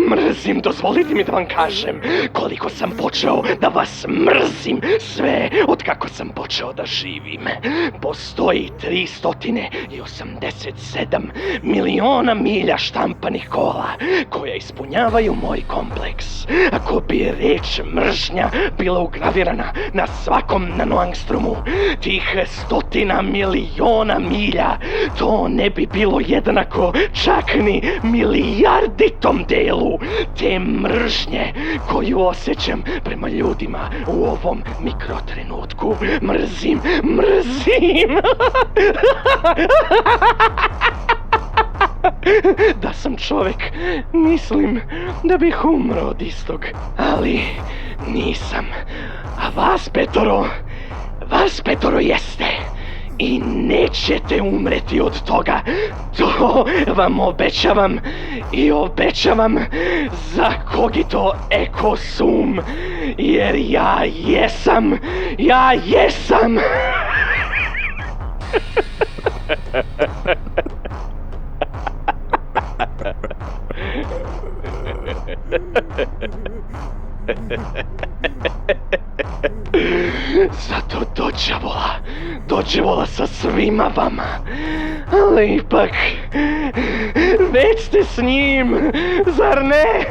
Mrzim, dozvolite mi da vam kažem koliko sam počeo da vas mrzim sve od kako sam počeo da živim. Postoji 387 miliona milja štampanih kola koja ispunjavaju moj kompleks. Ako bi reč mržnja bila ugravirana na svakom nanoangstrumu tih 100 miliona milja, to ne bi bilo jednako čak ni milijarditom delu te mržnje koju osjećam prema ljudima u ovom mikrotrenutku. Mrzim. Da sam čovjek, mislim da bih umro od istog, ali nisam. A vas petoro jeste. I nećete umreti od toga, to vam obećavam. I obećavam za Kogito Eko Sum, jer ja jesam. Zato dođevola sa svima vama, ali ipak već ste s njim, zar ne?